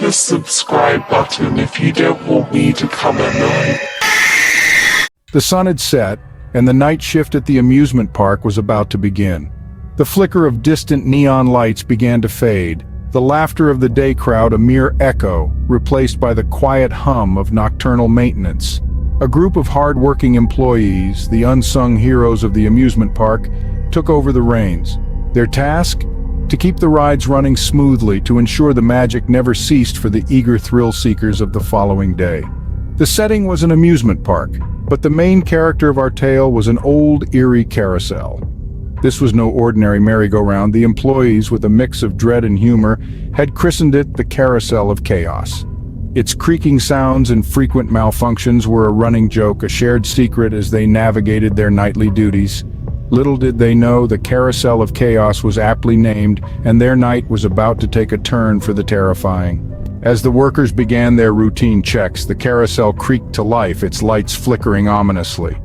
the subscribe button if you don't want me to come at night. The sun had set, and the night shift at the amusement park was about to begin. The flicker of distant neon lights began to fade, the laughter of the day crowd a mere echo, replaced by the quiet hum of nocturnal maintenance. A group of hard-working employees, the unsung heroes of the amusement park, took over the reins. Their task? To keep the rides running smoothly, to ensure the magic never ceased for the eager thrill-seekers of the following day. The setting was an amusement park, but the main character of our tale was an old, eerie carousel. This was no ordinary merry-go-round. The employees, with a mix of dread and humor, had christened it the Carousel of Chaos. Its creaking sounds and frequent malfunctions were a running joke, a shared secret as they navigated their nightly duties. Little did they know the Carousel of Chaos was aptly named, and their night was about to take a turn for the terrifying. As the workers began their routine checks, the carousel creaked to life, its lights flickering ominously.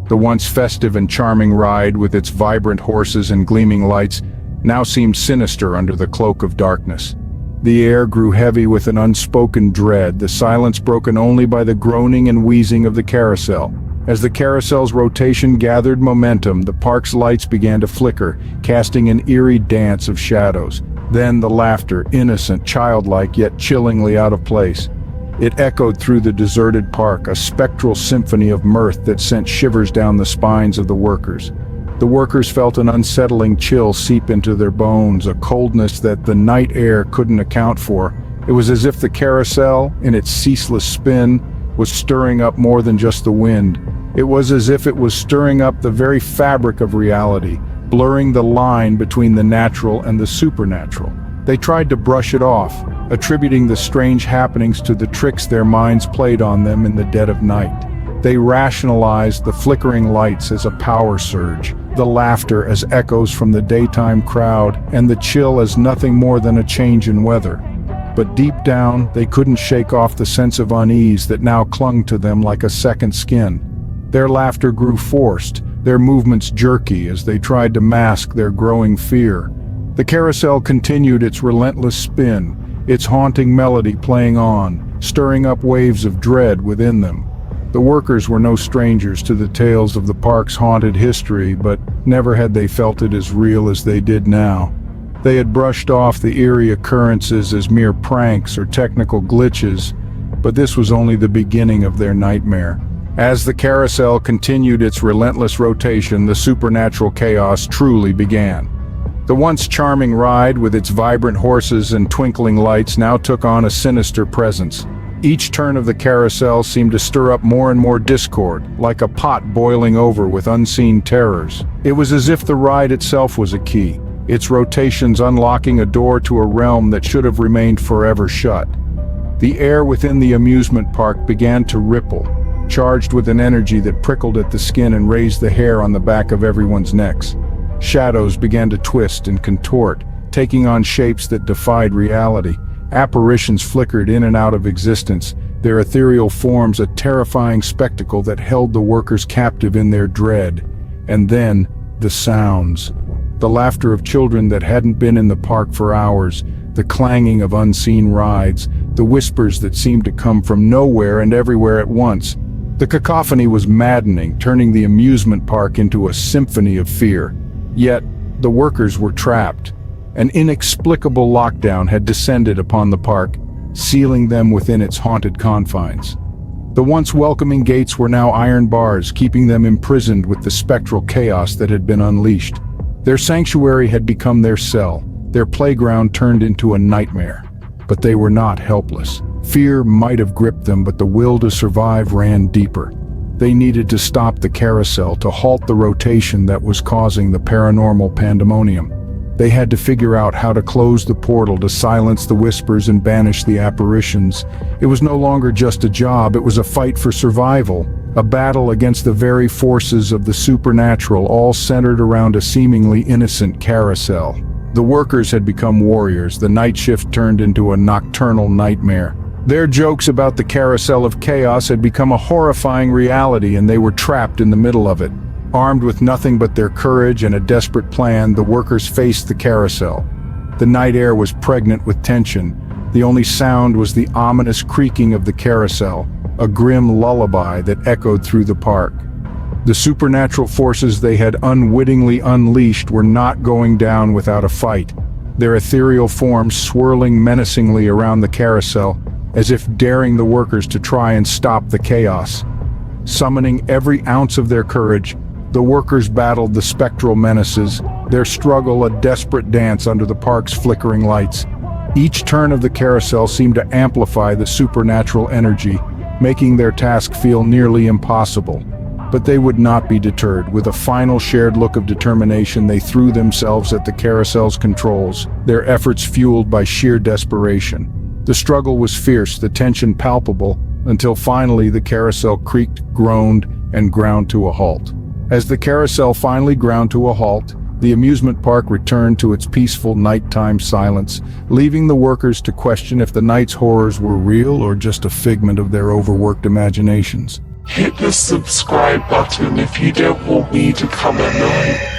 The once festive and charming ride, with its vibrant horses and gleaming lights, now seemed sinister under the cloak of darkness. The air grew heavy with an unspoken dread, the silence broken only by the groaning and wheezing of the carousel. As the carousel's rotation gathered momentum, the park's lights began to flicker, casting an eerie dance of shadows. Then the laughter, innocent, childlike, yet chillingly out of place. It echoed through the deserted park, a spectral symphony of mirth that sent shivers down the spines of the workers. The workers felt an unsettling chill seep into their bones, a coldness that the night air couldn't account for. It was as if the carousel, in its ceaseless spin, was stirring up more than just the wind. It was as if it was stirring up the very fabric of reality, blurring the line between the natural and the supernatural. They tried to brush it off, attributing the strange happenings to the tricks their minds played on them in the dead of night. They rationalized the flickering lights as a power surge, the laughter as echoes from the daytime crowd, and the chill as nothing more than a change in weather. But deep down, they couldn't shake off the sense of unease that now clung to them like a second skin. Their laughter grew forced, their movements jerky as they tried to mask their growing fear. The carousel continued its relentless spin, its haunting melody playing on, stirring up waves of dread within them. The workers were no strangers to the tales of the park's haunted history, but never had they felt it as real as they did now. They had brushed off the eerie occurrences as mere pranks or technical glitches, but this was only the beginning of their nightmare. As the carousel continued its relentless rotation, the supernatural chaos truly began. The once charming ride, with its vibrant horses and twinkling lights, now took on a sinister presence. Each turn of the carousel seemed to stir up more and more discord, like a pot boiling over with unseen terrors. It was as if the ride itself was a key, its rotations unlocking a door to a realm that should have remained forever shut. The air within the amusement park began to ripple, charged with an energy that prickled at the skin and raised the hair on the back of everyone's necks. Shadows began to twist and contort, taking on shapes that defied reality. Apparitions flickered in and out of existence, their ethereal forms a terrifying spectacle that held the workers captive in their dread. And then, the sounds. The laughter of children that hadn't been in the park for hours, the clanging of unseen rides, the whispers that seemed to come from nowhere and everywhere at once. The cacophony was maddening, turning the amusement park into a symphony of fear. Yet, the workers were trapped. An inexplicable lockdown had descended upon the park, sealing them within its haunted confines. The once welcoming gates were now iron bars, keeping them imprisoned with the spectral chaos that had been unleashed. Their sanctuary had become their cell, their playground turned into a nightmare. But they were not helpless. Fear might have gripped them, but the will to survive ran deeper. They needed to stop the carousel, to halt the rotation that was causing the paranormal pandemonium. They had to figure out how to close the portal, to silence the whispers and banish the apparitions. It was no longer just a job, it was a fight for survival, a battle against the very forces of the supernatural, all centered around a seemingly innocent carousel. The workers had become warriors, the night shift turned into a nocturnal nightmare. Their jokes about the Carousel of Chaos had become a horrifying reality, and they were trapped in the middle of it. Armed with nothing but their courage and a desperate plan, the workers faced the carousel. The night air was pregnant with tension. The only sound was the ominous creaking of the carousel, a grim lullaby that echoed through the park. The supernatural forces they had unwittingly unleashed were not going down without a fight, their ethereal forms swirling menacingly around the carousel, as if daring the workers to try and stop the chaos. Summoning every ounce of their courage, the workers battled the spectral menaces, their struggle a desperate dance under the park's flickering lights. Each turn of the carousel seemed to amplify the supernatural energy, making their task feel nearly impossible. But they would not be deterred. With a final shared look of determination, they threw themselves at the carousel's controls, their efforts fueled by sheer desperation. The struggle was fierce, the tension palpable, until finally the carousel creaked, groaned, and ground to a halt. As the carousel finally ground to a halt, the amusement park returned to its peaceful nighttime silence, leaving the workers to question if the night's horrors were real or just a figment of their overworked imaginations. Hit the subscribe button if you don't want me to come at night.